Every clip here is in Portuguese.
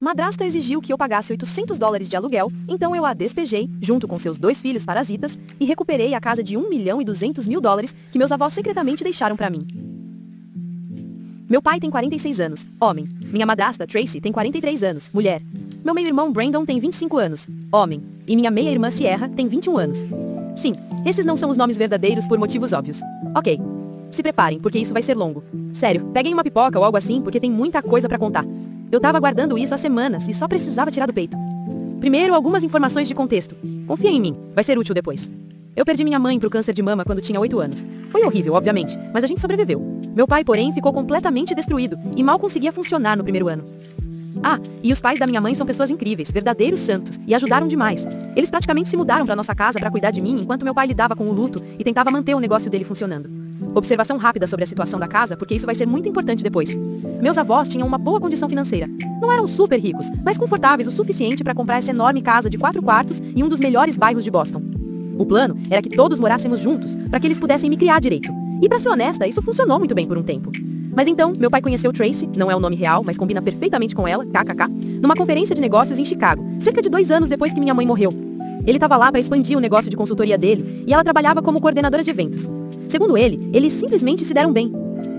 Madrasta exigiu que eu pagasse $800 de aluguel, então eu a despejei, junto com seus 2 filhos parasitas, e recuperei a casa de $1.200.000 que meus avós secretamente deixaram pra mim. Meu pai tem 46 anos, homem. Minha madrasta, Tracy, tem 43 anos, mulher. Meu meio-irmão Brandon tem 25 anos, homem. E minha meia-irmã Sierra tem 21 anos. Sim, esses não são os nomes verdadeiros por motivos óbvios. Ok. Se preparem, porque isso vai ser longo. Sério, peguem uma pipoca ou algo assim, porque tem muita coisa pra contar. Eu tava aguardando isso há semanas e só precisava tirar do peito. Primeiro, algumas informações de contexto. Confia em mim, vai ser útil depois. Eu perdi minha mãe pro câncer de mama quando tinha 8 anos. Foi horrível, obviamente, mas a gente sobreviveu. Meu pai, porém, ficou completamente destruído e mal conseguia funcionar no primeiro ano. Ah, e os pais da minha mãe são pessoas incríveis, verdadeiros santos, e ajudaram demais. Eles praticamente se mudaram pra nossa casa pra cuidar de mim enquanto meu pai lidava com o luto e tentava manter o negócio dele funcionando. Observação rápida sobre a situação da casa, porque isso vai ser muito importante depois. Meus avós tinham uma boa condição financeira. Não eram super ricos, mas confortáveis o suficiente para comprar essa enorme casa de 4 quartos em um dos melhores bairros de Boston. O plano era que todos morássemos juntos, para que eles pudessem me criar direito. E pra ser honesta, isso funcionou muito bem por um tempo. Mas então, meu pai conheceu Tracy, não é o nome real, mas combina perfeitamente com ela, kkk, numa conferência de negócios em Chicago, cerca de 2 anos depois que minha mãe morreu. Ele estava lá para expandir o negócio de consultoria dele, e ela trabalhava como coordenadora de eventos. Segundo ele, eles simplesmente se deram bem.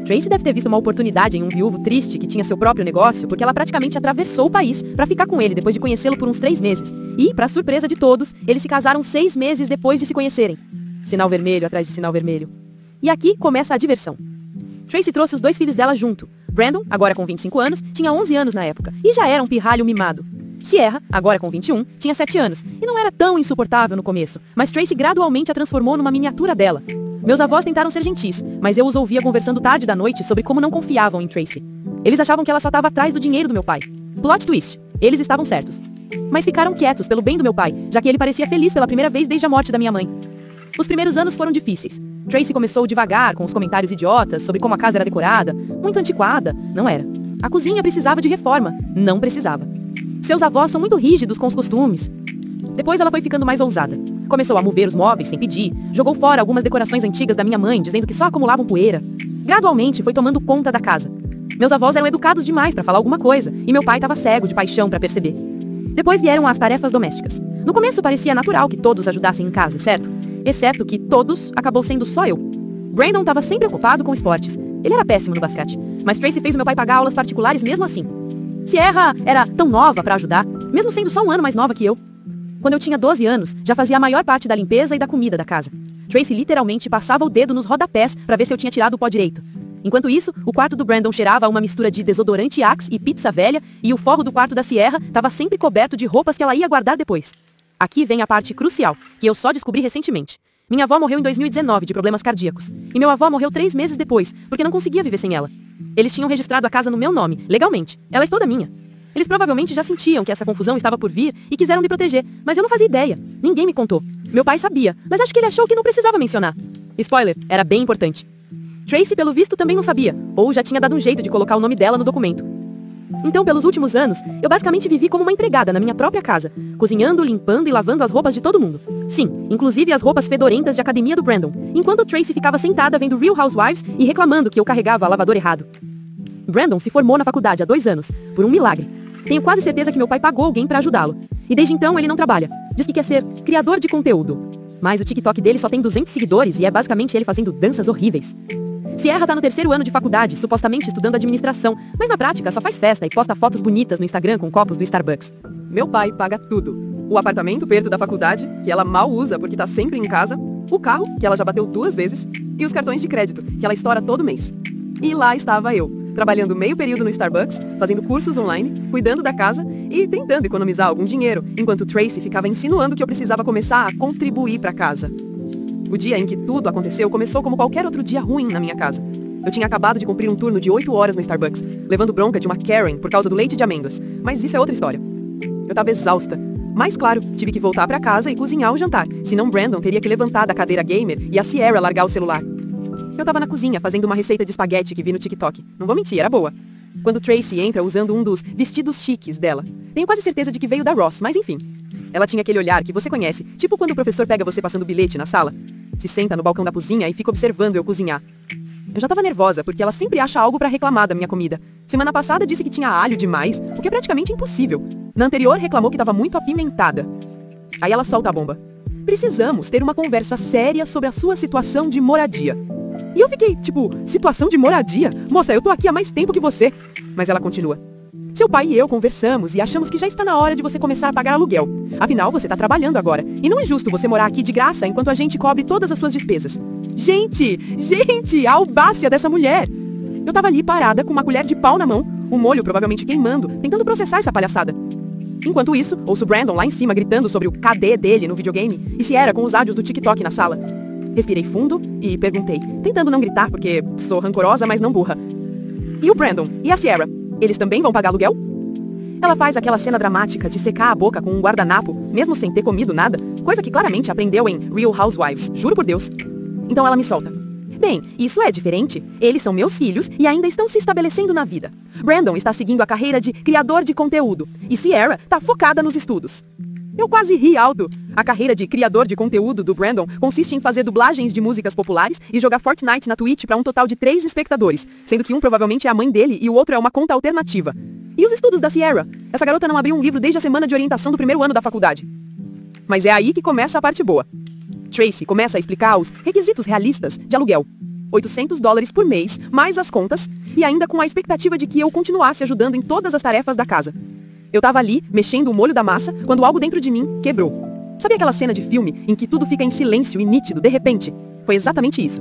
Tracy deve ter visto uma oportunidade em um viúvo triste que tinha seu próprio negócio, porque ela praticamente atravessou o país para ficar com ele depois de conhecê-lo por uns 3 meses. E, para surpresa de todos, eles se casaram 6 meses depois de se conhecerem. Sinal vermelho atrás de sinal vermelho. E aqui começa a diversão. Tracy trouxe os 2 filhos dela junto. Brandon, agora com 25 anos, tinha 11 anos na época, e já era um pirralho mimado. Sierra, agora com 21, tinha 7 anos, e não era tão insuportável no começo, mas Tracy gradualmente a transformou numa miniatura dela. Meus avós tentaram ser gentis, mas eu os ouvia conversando tarde da noite sobre como não confiavam em Tracy. Eles achavam que ela só estava atrás do dinheiro do meu pai. Plot twist, eles estavam certos. Mas ficaram quietos pelo bem do meu pai, já que ele parecia feliz pela primeira vez desde a morte da minha mãe. Os primeiros anos foram difíceis. Tracy começou devagar, com os comentários idiotas sobre como a casa era decorada, muito antiquada, não era. A cozinha precisava de reforma, não precisava. Seus avós são muito rígidos com os costumes. Depois ela foi ficando mais ousada. Começou a mover os móveis sem pedir, jogou fora algumas decorações antigas da minha mãe, dizendo que só acumulavam poeira. Gradualmente foi tomando conta da casa. Meus avós eram educados demais para falar alguma coisa, e meu pai estava cego de paixão para perceber. Depois vieram as tarefas domésticas. No começo parecia natural que todos ajudassem em casa, certo? Exceto que todos acabou sendo só eu. Brandon estava sempre ocupado com esportes. Ele era péssimo no basquete, mas Tracy fez o meu pai pagar aulas particulares mesmo assim. Sierra era tão nova para ajudar, mesmo sendo só um ano mais nova que eu. Quando eu tinha 12 anos, já fazia a maior parte da limpeza e da comida da casa. Tracy literalmente passava o dedo nos rodapés para ver se eu tinha tirado o pó direito. Enquanto isso, o quarto do Brandon cheirava a uma mistura de desodorante Axe e pizza velha, e o forro do quarto da Sierra estava sempre coberto de roupas que ela ia guardar depois. Aqui vem a parte crucial, que eu só descobri recentemente. Minha avó morreu em 2019 de problemas cardíacos. E meu avô morreu 3 meses depois, porque não conseguia viver sem ela. Eles tinham registrado a casa no meu nome, legalmente. Ela é toda minha. Eles provavelmente já sentiam que essa confusão estava por vir e quiseram me proteger, mas eu não fazia ideia. Ninguém me contou. Meu pai sabia, mas acho que ele achou que não precisava mencionar. Spoiler, era bem importante. Tracy, pelo visto, também não sabia, ou já tinha dado um jeito de colocar o nome dela no documento. Então, pelos últimos anos, eu basicamente vivi como uma empregada na minha própria casa, cozinhando, limpando e lavando as roupas de todo mundo. Sim, inclusive as roupas fedorentas de academia do Brandon, enquanto Tracy ficava sentada vendo Real Housewives e reclamando que eu carregava a lavadora errado. Brandon se formou na faculdade há 2 anos, por um milagre. Tenho quase certeza que meu pai pagou alguém pra ajudá-lo. E desde então ele não trabalha. Diz que quer ser criador de conteúdo. Mas o TikTok dele só tem 200 seguidores e é basicamente ele fazendo danças horríveis. Sierra tá no 3º ano de faculdade, supostamente estudando administração, mas na prática só faz festa e posta fotos bonitas no Instagram com copos do Starbucks. Meu pai paga tudo. O apartamento perto da faculdade, que ela mal usa porque tá sempre em casa, o carro, que ela já bateu 2 vezes, e os cartões de crédito, que ela estoura todo mês. E lá estava eu, trabalhando meio período no Starbucks, fazendo cursos online, cuidando da casa e tentando economizar algum dinheiro, enquanto Tracy ficava insinuando que eu precisava começar a contribuir pra casa. O dia em que tudo aconteceu começou como qualquer outro dia ruim na minha casa. Eu tinha acabado de cumprir um turno de 8 horas no Starbucks, levando bronca de uma Karen por causa do leite de amêndoas, mas isso é outra história. Eu tava exausta. Mas claro, tive que voltar pra casa e cozinhar o jantar, senão Brandon teria que levantar da cadeira gamer e a Sierra largar o celular. Eu tava na cozinha fazendo uma receita de espaguete que vi no TikTok. Não vou mentir, era boa. Quando Tracy entra usando um dos vestidos chiques dela. Tenho quase certeza de que veio da Ross, mas enfim. Ela tinha aquele olhar que você conhece, tipo quando o professor pega você passando bilhete na sala. Se senta no balcão da cozinha e fica observando eu cozinhar. Eu já tava nervosa, porque ela sempre acha algo pra reclamar da minha comida. Semana passada disse que tinha alho demais, o que é praticamente impossível. Na anterior, reclamou que tava muito apimentada. Aí ela solta a bomba. Precisamos ter uma conversa séria sobre a sua situação de moradia. E eu fiquei, tipo, situação de moradia? Moça, eu tô aqui há mais tempo que você. Mas ela continua. Seu pai e eu conversamos e achamos que já está na hora de você começar a pagar aluguel. Afinal, você tá trabalhando agora. E não é justo você morar aqui de graça enquanto a gente cobre todas as suas despesas. Gente, a audácia dessa mulher. Eu tava ali parada com uma colher de pau na mão, o molho provavelmente queimando, tentando processar essa palhaçada. Enquanto isso, ouço Brandon lá em cima gritando sobre o KD dele no videogame e Sierra com os áudios do TikTok na sala. Respirei fundo e perguntei, tentando não gritar porque sou rancorosa, mas não burra. E o Brandon? E a Sierra? Eles também vão pagar aluguel? Ela faz aquela cena dramática de secar a boca com um guardanapo, mesmo sem ter comido nada, coisa que claramente aprendeu em Real Housewives, juro por Deus. Então ela me solta. Bem, isso é diferente. Eles são meus filhos e ainda estão se estabelecendo na vida. Brandon está seguindo a carreira de criador de conteúdo e Sierra tá focada nos estudos. Eu quase ri alto. A carreira de criador de conteúdo do Brandon consiste em fazer dublagens de músicas populares e jogar Fortnite na Twitch para um total de 3 espectadores, sendo que um provavelmente é a mãe dele e o outro é uma conta alternativa. E os estudos da Sierra? Essa garota não abriu um livro desde a semana de orientação do primeiro ano da faculdade. Mas é aí que começa a parte boa. Tracy começa a explicar os requisitos realistas de aluguel. $800 por mês, mais as contas, e ainda com a expectativa de que eu continuasse ajudando em todas as tarefas da casa. Eu tava ali, mexendo o molho da massa, quando algo dentro de mim quebrou. Sabe aquela cena de filme em que tudo fica em silêncio e nítido de repente? Foi exatamente isso.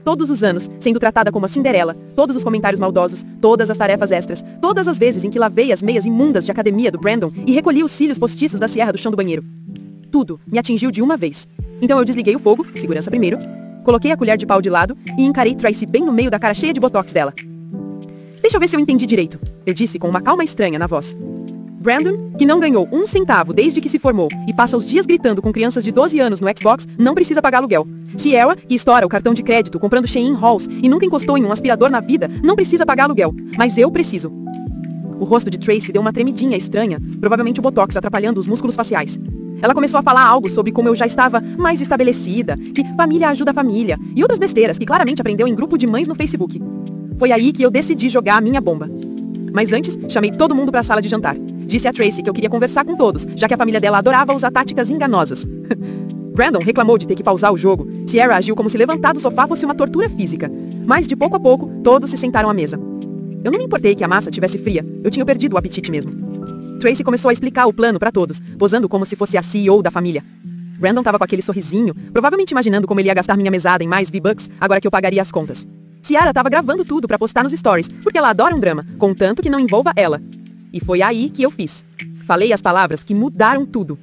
Todos os anos, sendo tratada como a Cinderela, todos os comentários maldosos, todas as tarefas extras, todas as vezes em que lavei as meias imundas de academia do Brandon e recolhi os cílios postiços da Sierra do chão do banheiro. Tudo me atingiu de uma vez. Então eu desliguei o fogo, segurança primeiro, coloquei a colher de pau de lado e encarei Tracy bem no meio da cara cheia de botox dela. Deixa eu ver se eu entendi direito, eu disse com uma calma estranha na voz. Brandon, que não ganhou um centavo desde que se formou e passa os dias gritando com crianças de 12 anos no Xbox, não precisa pagar aluguel. Sierra, que estoura o cartão de crédito comprando Shein Halls e nunca encostou em um aspirador na vida, não precisa pagar aluguel. Mas eu preciso. O rosto de Tracy deu uma tremidinha estranha, provavelmente o botox atrapalhando os músculos faciais. Ela começou a falar algo sobre como eu já estava mais estabelecida, que família ajuda a família, e outras besteiras que claramente aprendeu em grupo de mães no Facebook. Foi aí que eu decidi jogar a minha bomba. Mas antes, chamei todo mundo para a sala de jantar. Disse a Tracy que eu queria conversar com todos, já que a família dela adorava usar táticas enganosas. Brandon reclamou de ter que pausar o jogo. Sierra agiu como se levantar do sofá fosse uma tortura física. Mas de pouco a pouco, todos se sentaram à mesa. Eu não me importei que a massa tivesse fria. Eu tinha perdido o apetite mesmo. Tracy começou a explicar o plano para todos, posando como se fosse a CEO da família. Brandon tava com aquele sorrisinho, provavelmente imaginando como ele ia gastar minha mesada em mais V-Bucks, agora que eu pagaria as contas. Sierra tava gravando tudo pra postar nos stories, porque ela adora um drama, contanto que não envolva ela. E foi aí que eu fiz. Falei as palavras que mudaram tudo.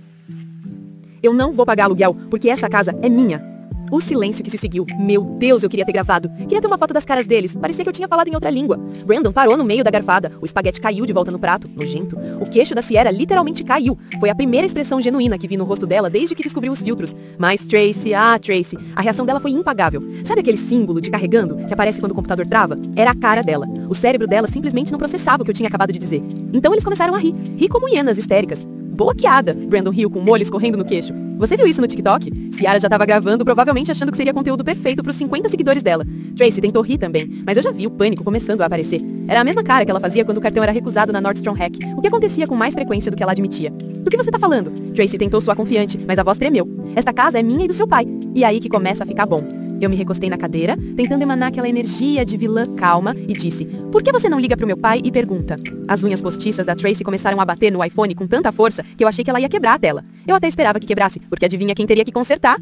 Eu não vou pagar aluguel, porque essa casa é minha. O silêncio que se seguiu. Meu Deus, eu queria ter gravado. Queria ter uma foto das caras deles. Parecia que eu tinha falado em outra língua. Brandon parou no meio da garfada. O espaguete caiu de volta no prato, nojento. O queixo da Sierra literalmente caiu. Foi a primeira expressão genuína que vi no rosto dela desde que descobriu os filtros. Mas Tracy, Tracy, a reação dela foi impagável. Sabe aquele símbolo de carregando que aparece quando o computador trava? Era a cara dela. O cérebro dela simplesmente não processava o que eu tinha acabado de dizer. Então eles começaram a rir. Rir como hienas histéricas. Boa piada, Brandon riu com molho escorrendo no queixo. Você viu isso no TikTok? Sierra já tava gravando, provavelmente achando que seria conteúdo perfeito pros 50 seguidores dela. Tracy tentou rir também, mas eu já vi o pânico começando a aparecer. Era a mesma cara que ela fazia quando o cartão era recusado na Nordstrom Hack, o que acontecia com mais frequência do que ela admitia. Do que você tá falando? Tracy tentou soar confiante, mas a voz tremeu. Esta casa é minha e do seu pai. E aí que começa a ficar bom. Eu me recostei na cadeira, tentando emanar aquela energia de vilã calma, e disse, por que você não liga pro meu pai e pergunta? As unhas postiças da Tracy começaram a bater no iPhone com tanta força que eu achei que ela ia quebrar a tela. Eu até esperava que quebrasse, porque adivinha quem teria que consertar?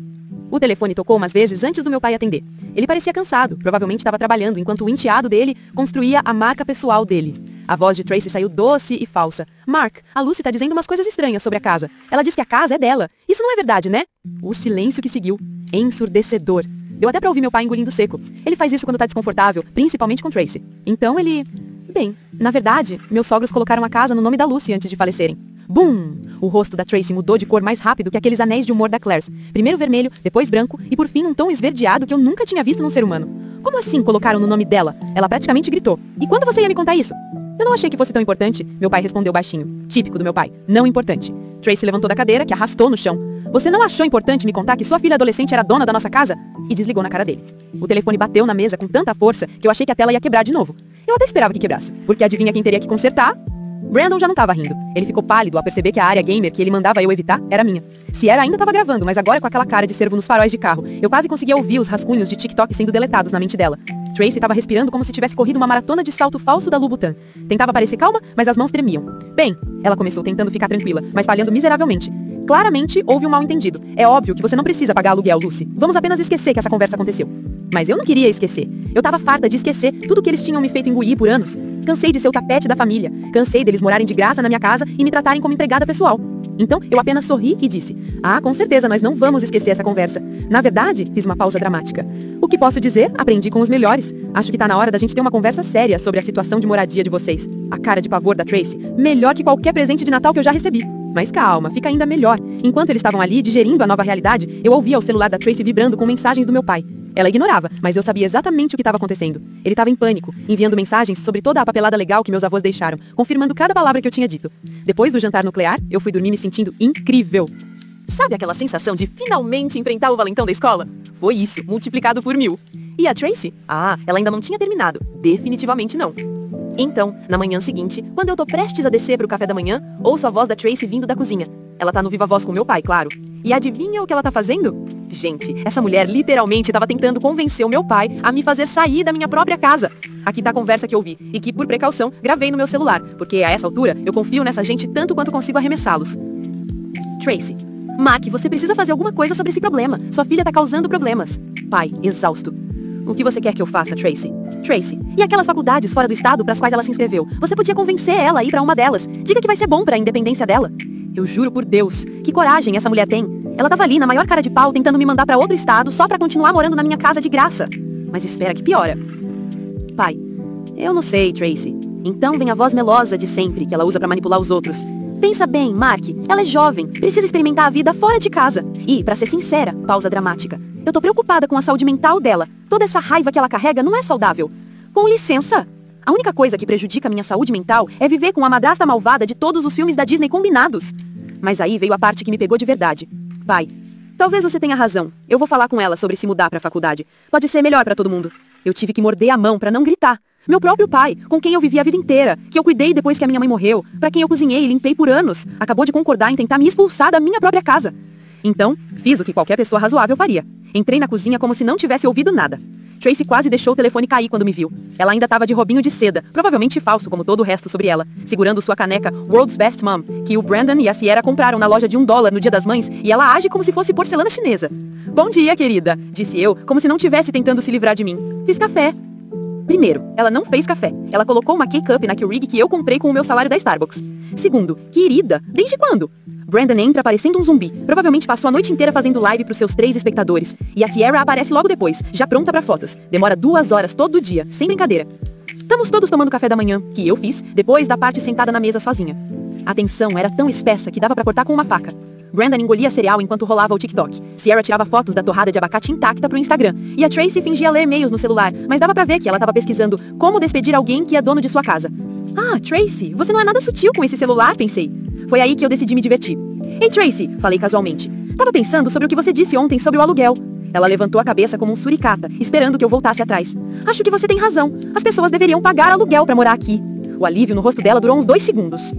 O telefone tocou umas vezes antes do meu pai atender. Ele parecia cansado, provavelmente estava trabalhando enquanto o enteado dele construía a marca pessoal dele. A voz de Tracy saiu doce e falsa. Mark, a Lucy tá dizendo umas coisas estranhas sobre a casa. Ela diz que a casa é dela. Isso não é verdade, né? O silêncio que seguiu. Ensurdecedor. Deu até pra ouvir meu pai engolindo seco. Ele faz isso quando tá desconfortável, principalmente com Tracy. Então ele... Bem, na verdade, meus sogros colocaram a casa no nome da Lucy antes de falecerem. Bum! O rosto da Tracy mudou de cor mais rápido que aqueles anéis de humor da Claire. Primeiro vermelho, depois branco e por fim um tom esverdeado que eu nunca tinha visto num ser humano. Como assim colocaram no nome dela? Ela praticamente gritou. E quando você ia me contar isso? Eu não achei que fosse tão importante, meu pai respondeu baixinho. Típico do meu pai. Não importante. Tracy levantou da cadeira, que arrastou no chão. Você não achou importante me contar que sua filha adolescente era dona da nossa casa? E desligou na cara dele. O telefone bateu na mesa com tanta força que eu achei que a tela ia quebrar de novo. Eu até esperava que quebrasse, porque adivinha quem teria que consertar? Brandon já não tava rindo. Ele ficou pálido ao perceber que a área gamer que ele mandava eu evitar era minha. Sierra ainda tava gravando, mas agora com aquela cara de cervo nos faróis de carro. Eu quase conseguia ouvir os rascunhos de TikTok sendo deletados na mente dela. Tracy tava respirando como se tivesse corrido uma maratona de salto falso da Louboutin. Tentava parecer calma, mas as mãos tremiam. Bem, ela começou tentando ficar tranquila, mas falhando miseravelmente. Claramente houve um mal-entendido. É óbvio que você não precisa pagar aluguel, Lucy. Vamos apenas esquecer que essa conversa aconteceu. Mas eu não queria esquecer. Eu tava farta de esquecer tudo que eles tinham me feito engolir por anos. Cansei de ser o tapete da família. Cansei deles morarem de graça na minha casa e me tratarem como empregada pessoal. Então, eu apenas sorri e disse: "Ah, com certeza, nós não vamos esquecer essa conversa." Na verdade, fiz uma pausa dramática. O que posso dizer? Aprendi com os melhores. Acho que tá na hora da gente ter uma conversa séria sobre a situação de moradia de vocês. A cara de pavor da Tracy, melhor que qualquer presente de Natal que eu já recebi. Mas calma, fica ainda melhor. Enquanto eles estavam ali digerindo a nova realidade, eu ouvia o celular da Tracy vibrando com mensagens do meu pai. Ela ignorava, mas eu sabia exatamente o que estava acontecendo. Ele estava em pânico, enviando mensagens sobre toda a papelada legal que meus avós deixaram, confirmando cada palavra que eu tinha dito. Depois do jantar nuclear, eu fui dormir me sentindo incrível. Sabe aquela sensação de finalmente enfrentar o valentão da escola? Foi isso, multiplicado por 1000. E a Tracy? Ah, ela ainda não tinha terminado. Definitivamente não. Então, na manhã seguinte, quando eu tô prestes a descer pro café da manhã, ouço a voz da Tracy vindo da cozinha. Ela tá no viva voz com meu pai, claro. E adivinha o que ela tá fazendo? Gente, essa mulher literalmente tava tentando convencer o meu pai a me fazer sair da minha própria casa. Aqui tá a conversa que eu vi e que, por precaução, gravei no meu celular, porque a essa altura eu confio nessa gente tanto quanto consigo arremessá-los. Tracy: "Mark, você precisa fazer alguma coisa sobre esse problema. Sua filha tá causando problemas." Pai, exausto: "O que você quer que eu faça, Tracy?" "Tracy, e aquelas faculdades fora do estado pras quais ela se inscreveu? Você podia convencer ela a ir pra uma delas. Diga que vai ser bom pra independência dela." Eu juro por Deus, que coragem essa mulher tem. Ela tava ali na maior cara de pau tentando me mandar pra outro estado só pra continuar morando na minha casa de graça. Mas espera que piora. Pai: "Eu não sei, Tracy." Então vem a voz melosa de sempre que ela usa pra manipular os outros. "Pensa bem, Mark, ela é jovem, precisa experimentar a vida fora de casa. E, pra ser sincera," pausa dramática, "eu tô preocupada com a saúde mental dela. Toda essa raiva que ela carrega não é saudável." "Com licença. A única coisa que prejudica minha saúde mental é viver com a madrasta malvada de todos os filmes da Disney combinados." Mas aí veio a parte que me pegou de verdade. "Pai, talvez você tenha razão. Eu vou falar com ela sobre se mudar pra faculdade. Pode ser melhor pra todo mundo." Eu tive que morder a mão pra não gritar. Meu próprio pai, com quem eu vivi a vida inteira, que eu cuidei depois que a minha mãe morreu, pra quem eu cozinhei e limpei por anos, acabou de concordar em tentar me expulsar da minha própria casa. Então, fiz o que qualquer pessoa razoável faria. Entrei na cozinha como se não tivesse ouvido nada. Tracy quase deixou o telefone cair quando me viu. Ela ainda estava de robinho de seda, provavelmente falso como todo o resto sobre ela, segurando sua caneca World's Best Mom, que o Brandon e a Sierra compraram na loja de $1 no Dia das Mães, e ela age como se fosse porcelana chinesa. "Bom dia, querida," disse eu, como se não tivesse tentando se livrar de mim. "Fiz café." Primeiro, ela não fez café. Ela colocou uma K-Cup na Keurig que eu comprei com o meu salário da Starbucks. Segundo, querida, desde quando? Brandon entra parecendo um zumbi. Provavelmente passou a noite inteira fazendo live pros seus 3 espectadores. E a Sierra aparece logo depois, já pronta pra fotos. Demora 2 horas todo dia, sem brincadeira. Estamos todos tomando café da manhã, que eu fiz, depois da parte sentada na mesa sozinha. A tensão era tão espessa que dava pra cortar com uma faca. Brandon engolia cereal enquanto rolava o TikTok. Sierra tirava fotos da torrada de abacate intacta pro Instagram. E a Tracy fingia ler e-mails no celular, mas dava pra ver que ela tava pesquisando como despedir alguém que é dono de sua casa. "Ah, Tracy, você não é nada sutil com esse celular," pensei. Foi aí que eu decidi me divertir. "Ei, Tracy," falei casualmente. "Tava pensando sobre o que você disse ontem sobre o aluguel." Ela levantou a cabeça como um suricata, esperando que eu voltasse atrás. "Acho que você tem razão. As pessoas deveriam pagar aluguel pra morar aqui." O alívio no rosto dela durou uns 2 segundos.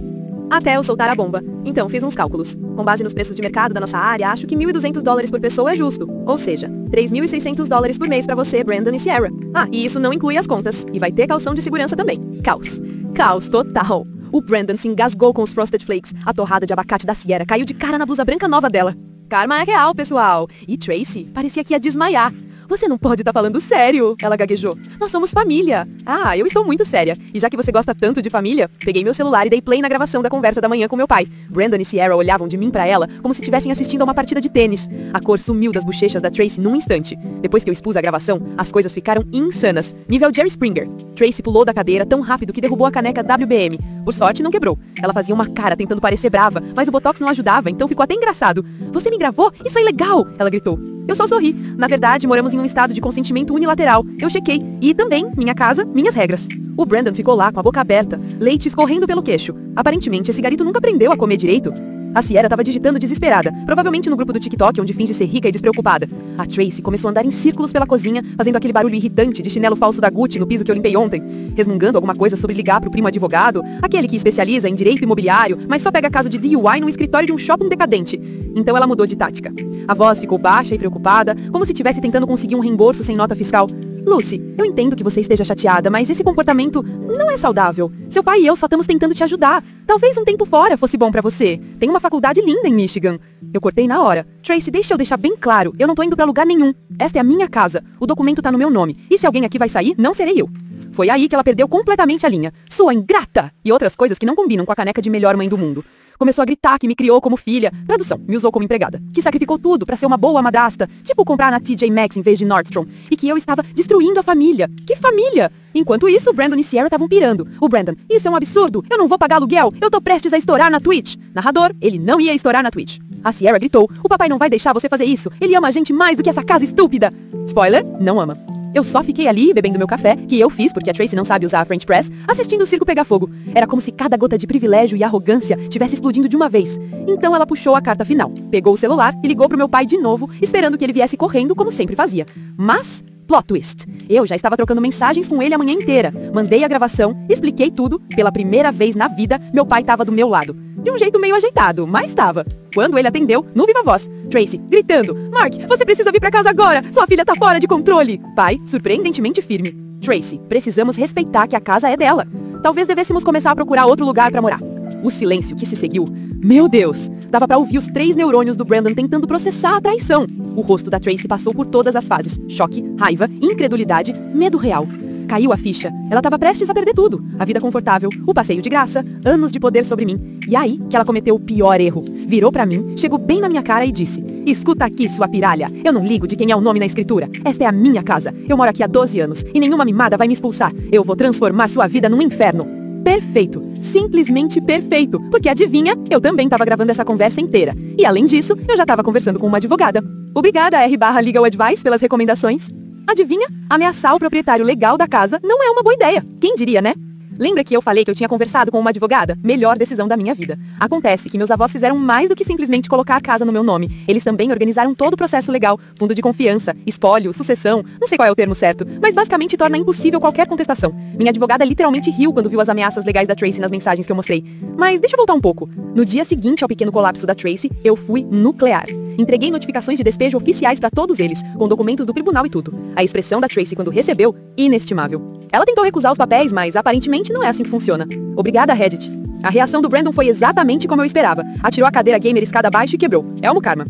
Até eu soltar a bomba. Então fiz uns cálculos. Com base nos preços de mercado da nossa área, acho que $1.200 por pessoa é justo. Ou seja, $3.600 por mês pra você, Brandon e Sierra. Ah, e isso não inclui as contas. E vai ter calção de segurança também. Caos. Caos total. O Brandon se engasgou com os Frosted Flakes. A torrada de abacate da Sierra caiu de cara na blusa branca nova dela. Karma é real, pessoal. E Tracy parecia que ia desmaiar. "Você não pode estar falando sério," ela gaguejou. "Nós somos família." "Ah, eu estou muito séria. E já que você gosta tanto de família," peguei meu celular e dei play na gravação da conversa da manhã com meu pai. Brandon e Sierra olhavam de mim pra ela como se estivessem assistindo a uma partida de tênis. A cor sumiu das bochechas da Tracy num instante. Depois que eu expus a gravação, as coisas ficaram insanas. Nível Jerry Springer. Tracy pulou da cadeira tão rápido que derrubou a caneca WBM. Por sorte, não quebrou. Ela fazia uma cara tentando parecer brava, mas o botox não ajudava, então ficou até engraçado. "Você me gravou? Isso é ilegal!" ela gritou. Eu só sorri. Na verdade, moramos em um estado de consentimento unilateral. Eu chequei. E também, minha casa, minhas regras. O Brandon ficou lá com a boca aberta, leite escorrendo pelo queixo. Aparentemente, esse garito nunca aprendeu a comer direito. A Sierra estava digitando desesperada, provavelmente no grupo do TikTok, onde finge ser rica e despreocupada. A Tracy começou a andar em círculos pela cozinha, fazendo aquele barulho irritante de chinelo falso da Gucci no piso que eu limpei ontem, resmungando alguma coisa sobre ligar pro primo advogado, aquele que especializa em direito imobiliário, mas só pega caso de DUI num escritório de um shopping decadente. Então ela mudou de tática. A voz ficou baixa e preocupada, como se estivesse tentando conseguir um reembolso sem nota fiscal. Lucy, eu entendo que você esteja chateada, mas esse comportamento não é saudável. Seu pai e eu só estamos tentando te ajudar. Talvez um tempo fora fosse bom pra você. Tem uma faculdade linda em Michigan. Eu cortei na hora. Tracy, deixa eu deixar bem claro, eu não tô indo pra lugar nenhum. Esta é a minha casa. O documento tá no meu nome. E se alguém aqui vai sair, não serei eu. Foi aí que ela perdeu completamente a linha. Sua ingrata! E outras coisas que não combinam com a caneca de melhor mãe do mundo. Começou a gritar que me criou como filha. Tradução, me usou como empregada. Que sacrificou tudo pra ser uma boa madrasta. Tipo comprar na TJ Maxx em vez de Nordstrom. E que eu estava destruindo a família. Que família? Enquanto isso, o Brandon e Sierra estavam pirando. O Brandon, isso é um absurdo. Eu não vou pagar aluguel. Eu tô prestes a estourar na Twitch. Narrador, ele não ia estourar na Twitch. A Sierra gritou, o papai não vai deixar você fazer isso. Ele ama a gente mais do que essa casa estúpida. Spoiler, não ama. Eu só fiquei ali, bebendo meu café, que eu fiz porque a Tracy não sabe usar a French Press, assistindo o circo pegar fogo. Era como se cada gota de privilégio e arrogância tivesse explodindo de uma vez. Então ela puxou a carta final, pegou o celular e ligou pro meu pai de novo, esperando que ele viesse correndo como sempre fazia. Mas... plot twist. Eu já estava trocando mensagens com ele a manhã inteira. Mandei a gravação, expliquei tudo. Pela primeira vez na vida, meu pai estava do meu lado. De um jeito meio ajeitado, mas estava. Quando ele atendeu, no viva voz, Tracy, gritando, Mark, você precisa vir pra casa agora. Sua filha tá fora de controle. Pai, surpreendentemente firme. Tracy, precisamos respeitar que a casa é dela. Talvez devêssemos começar a procurar outro lugar pra morar. O silêncio que se seguiu. Meu Deus! Dava pra ouvir os 3 neurônios do Brandon tentando processar a traição. O rosto da Tracy passou por todas as fases. Choque, raiva, incredulidade, medo real. Caiu a ficha. Ela estava prestes a perder tudo. A vida confortável, o passeio de graça, anos de poder sobre mim. E aí que ela cometeu o pior erro. Virou pra mim, chegou bem na minha cara e disse, escuta aqui, sua piralha. Eu não ligo de quem é o nome na escritura. Esta é a minha casa. Eu moro aqui há 12 anos e nenhuma mimada vai me expulsar. Eu vou transformar sua vida num inferno. Perfeito. Simplesmente perfeito. Porque adivinha, eu também estava gravando essa conversa inteira. E além disso, eu já estava conversando com uma advogada. Obrigada, R/Legal Advice, pelas recomendações. Adivinha? Ameaçar o proprietário legal da casa não é uma boa ideia. Quem diria, né? Lembra que eu falei que eu tinha conversado com uma advogada? Melhor decisão da minha vida. Acontece que meus avós fizeram mais do que simplesmente colocar a casa no meu nome. Eles também organizaram todo o processo legal, fundo de confiança, espólio, sucessão, não sei qual é o termo certo, mas basicamente torna impossível qualquer contestação. Minha advogada literalmente riu quando viu as ameaças legais da Tracy nas mensagens que eu mostrei. Mas deixa eu voltar um pouco. No dia seguinte ao pequeno colapso da Tracy, eu fui nuclear. Entreguei notificações de despejo oficiais para todos eles, com documentos do tribunal e tudo. A expressão da Tracy quando recebeu, inestimável. Ela tentou recusar os papéis, mas aparentemente não é assim que funciona. Obrigada, Reddit. A reação do Brandon foi exatamente como eu esperava. Atirou a cadeira gamer escada abaixo e quebrou. É o karma.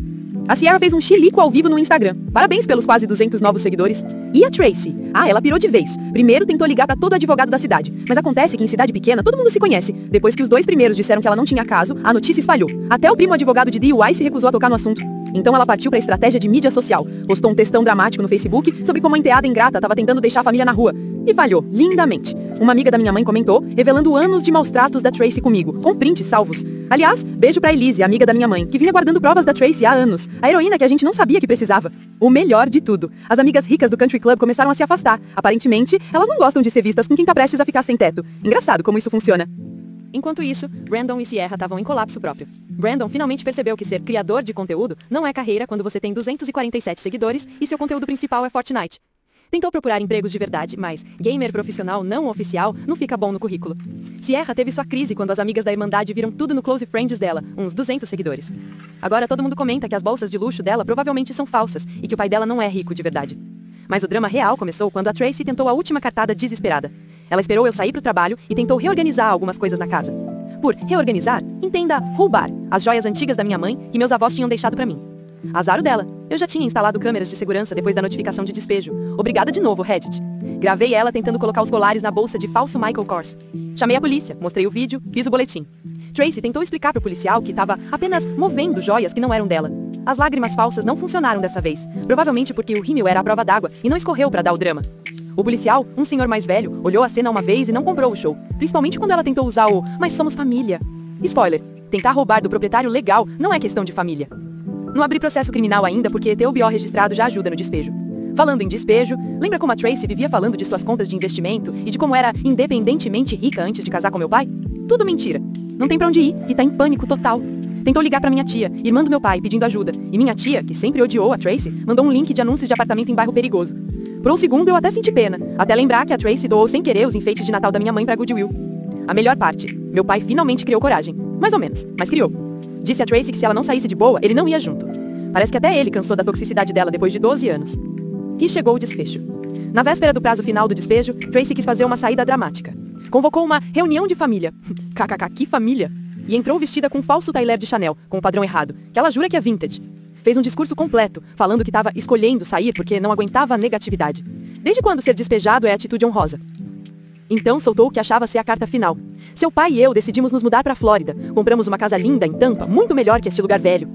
A Sierra fez um chilico ao vivo no Instagram. Parabéns pelos quase 200 novos seguidores. E a Tracy? Ah, ela pirou de vez. Primeiro tentou ligar pra todo advogado da cidade. Mas acontece que em cidade pequena todo mundo se conhece. Depois que os 2 primeiros disseram que ela não tinha caso, a notícia espalhou. Até o primo advogado de DUI se recusou a tocar no assunto. Então ela partiu pra estratégia de mídia social. Postou um textão dramático no Facebook sobre como a enteada ingrata tava tentando deixar a família na rua. E falhou, lindamente. Uma amiga da minha mãe comentou, revelando anos de maus tratos da Tracy comigo, com prints salvos. Aliás, beijo pra Elise, amiga da minha mãe, que vinha guardando provas da Tracy há anos. A heroína que a gente não sabia que precisava. O melhor de tudo, as amigas ricas do Country Club começaram a se afastar. Aparentemente, elas não gostam de ser vistas com quem tá prestes a ficar sem teto. Engraçado como isso funciona. Enquanto isso, Brandon e Sierra estavam em colapso próprio. Brandon finalmente percebeu que ser criador de conteúdo não é carreira quando você tem 247 seguidores e seu conteúdo principal é Fortnite. Tentou procurar empregos de verdade, mas gamer profissional não oficial não fica bom no currículo. Sierra teve sua crise quando as amigas da Irmandade viram tudo no Close Friends dela, uns 200 seguidores. Agora todo mundo comenta que as bolsas de luxo dela provavelmente são falsas e que o pai dela não é rico de verdade. Mas o drama real começou quando a Tracy tentou a última cartada desesperada. Ela esperou eu sair pro trabalho e tentou reorganizar algumas coisas na casa. Por reorganizar, entenda roubar as joias antigas da minha mãe que meus avós tinham deixado pra mim. Azar o dela. Eu já tinha instalado câmeras de segurança depois da notificação de despejo. Obrigada de novo, Reddit. Gravei ela tentando colocar os colares na bolsa de falso Michael Kors. Chamei a polícia, mostrei o vídeo, fiz o boletim. Tracy tentou explicar pro policial que estava apenas movendo joias que não eram dela. As lágrimas falsas não funcionaram dessa vez. Provavelmente porque o rímel era a prova d'água e não escorreu pra dar o drama. O policial, um senhor mais velho, olhou a cena uma vez e não comprou o show. Principalmente quando ela tentou usar o "mas somos família". Spoiler, tentar roubar do proprietário legal não é questão de família. Não abri processo criminal ainda porque ter o BO registrado já ajuda no despejo. Falando em despejo, lembra como a Tracy vivia falando de suas contas de investimento e de como era independentemente rica antes de casar com meu pai? Tudo mentira. Não tem pra onde ir e tá em pânico total. Tentou ligar pra minha tia, irmã do meu pai, pedindo ajuda. E minha tia, que sempre odiou a Tracy, mandou um link de anúncios de apartamento em bairro perigoso. Por um segundo eu até senti pena, até lembrar que a Tracy doou sem querer os enfeites de Natal da minha mãe pra Goodwill. A melhor parte, meu pai finalmente criou coragem. Mais ou menos, mas criou. Disse a Tracy que se ela não saísse de boa, ele não ia junto. Parece que até ele cansou da toxicidade dela depois de 12 anos. E chegou o desfecho. Na véspera do prazo final do despejo, Tracy quis fazer uma saída dramática. Convocou uma reunião de família. KKK, que família? E entrou vestida com um falso tailleur de Chanel, com o padrão errado, que ela jura que é vintage. Fez um discurso completo, falando que estava escolhendo sair porque não aguentava a negatividade. Desde quando ser despejado é atitude honrosa? Então soltou o que achava ser a carta final. Seu pai e eu decidimos nos mudar para a Flórida. Compramos uma casa linda em Tampa, muito melhor que este lugar velho.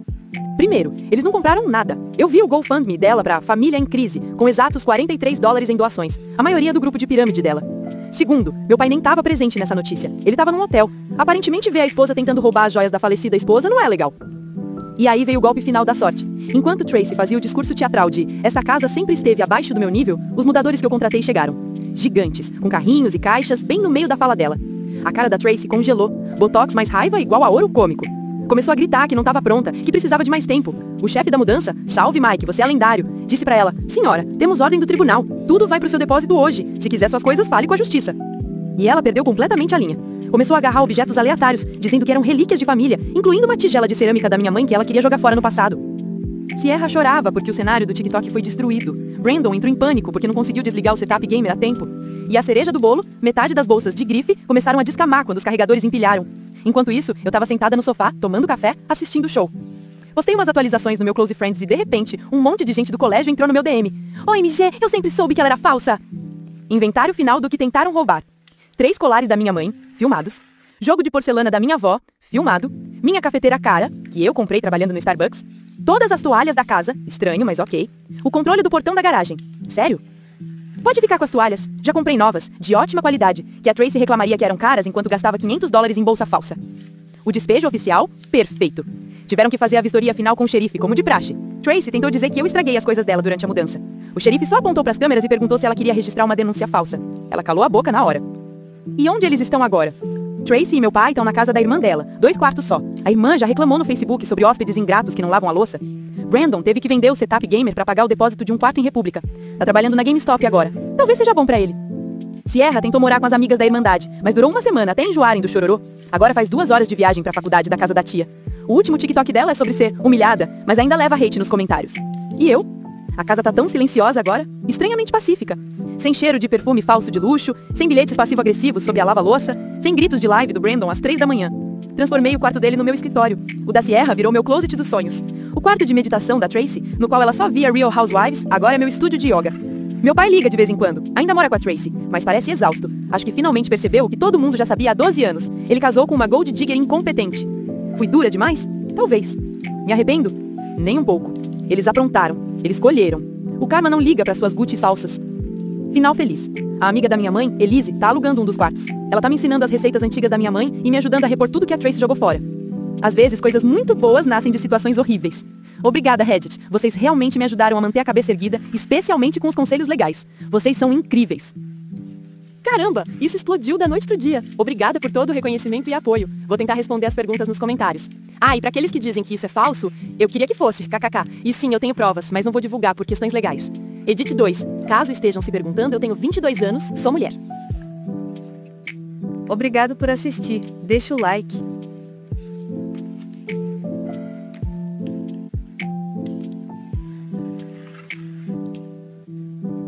Primeiro, eles não compraram nada. Eu vi o GoFundMe dela para Família em Crise, com exatos $43 em doações, a maioria do grupo de pirâmide dela. Segundo, meu pai nem estava presente nessa notícia. Ele estava num hotel. Aparentemente ver a esposa tentando roubar as joias da falecida esposa não é legal. E aí veio o golpe final da sorte. Enquanto Tracy fazia o discurso teatral de "essa casa sempre esteve abaixo do meu nível", os mudadores que eu contratei chegaram. Gigantes, com carrinhos e caixas bem no meio da fala dela. A cara da Tracy congelou. Botox mais raiva igual a ouro cômico. Começou a gritar que não estava pronta, que precisava de mais tempo. O chefe da mudança, "Salve Mike, você é lendário", disse pra ela: "Senhora, temos ordem do tribunal. Tudo vai pro seu depósito hoje. Se quiser suas coisas, fale com a justiça." E ela perdeu completamente a linha. Começou a agarrar objetos aleatórios, dizendo que eram relíquias de família, incluindo uma tigela de cerâmica da minha mãe que ela queria jogar fora no passado. Sierra chorava porque o cenário do TikTok foi destruído. Brandon entrou em pânico porque não conseguiu desligar o setup gamer a tempo. E a cereja do bolo, metade das bolsas de grife começaram a descamar quando os carregadores empilharam. Enquanto isso, eu tava sentada no sofá, tomando café, assistindo o show. Postei umas atualizações no meu Close Friends e de repente, um monte de gente do colégio entrou no meu DM. "Oi, MG, eu sempre soube que ela era falsa." Inventário final do que tentaram roubar. 3 colares da minha mãe, filmados. Jogo de porcelana da minha avó, filmado. Minha cafeteira cara, que eu comprei trabalhando no Starbucks. Todas as toalhas da casa, estranho, mas ok. O controle do portão da garagem. Sério? Pode ficar com as toalhas, já comprei novas, de ótima qualidade, que a Tracy reclamaria que eram caras enquanto gastava $500 em bolsa falsa. O despejo oficial, perfeito. Tiveram que fazer a vistoria final com o xerife, como de praxe. Tracy tentou dizer que eu estraguei as coisas dela durante a mudança. O xerife só apontou pras câmeras e perguntou se ela queria registrar uma denúncia falsa. Ela calou a boca na hora. E onde eles estão agora? Tracy e meu pai estão na casa da irmã dela, 2 quartos só. A irmã já reclamou no Facebook sobre hóspedes ingratos que não lavam a louça. Brandon teve que vender o setup gamer pra pagar o depósito de um quarto em República. Tá trabalhando na GameStop agora. Talvez seja bom pra ele. Sierra tentou morar com as amigas da Irmandade, mas durou uma semana até enjoarem do chororô. Agora faz 2 horas de viagem pra faculdade da casa da tia. O último TikTok dela é sobre ser humilhada, mas ainda leva hate nos comentários. E eu? A casa tá tão silenciosa agora, estranhamente pacífica. Sem cheiro de perfume falso de luxo, sem bilhetes passivo-agressivos sobre a lava-louça, sem gritos de live do Brandon às 3 da manhã. Transformei o quarto dele no meu escritório. O da Sierra virou meu closet dos sonhos. O quarto de meditação da Tracy, no qual ela só via Real Housewives, agora é meu estúdio de yoga. Meu pai liga de vez em quando. Ainda mora com a Tracy, mas parece exausto. Acho que finalmente percebeu o que todo mundo já sabia há 12 anos. Ele casou com uma gold digger incompetente. Fui dura demais? Talvez. Me arrependo? Nem um pouco. Eles aprontaram. Eles colheram. O karma não liga para suas Gucci salsas. Final feliz. A amiga da minha mãe, Elise, tá alugando um dos quartos. Ela tá me ensinando as receitas antigas da minha mãe e me ajudando a repor tudo que a Tracy jogou fora. Às vezes, coisas muito boas nascem de situações horríveis. Obrigada, Reddit. Vocês realmente me ajudaram a manter a cabeça erguida, especialmente com os conselhos legais. Vocês são incríveis. Caramba, isso explodiu da noite pro dia. Obrigada por todo o reconhecimento e apoio. Vou tentar responder as perguntas nos comentários. Ah, e pra aqueles que dizem que isso é falso, eu queria que fosse, kkk. E sim, eu tenho provas, mas não vou divulgar por questões legais. Edit 2. Caso estejam se perguntando, eu tenho 22 anos, sou mulher. Obrigado por assistir. Deixa o like.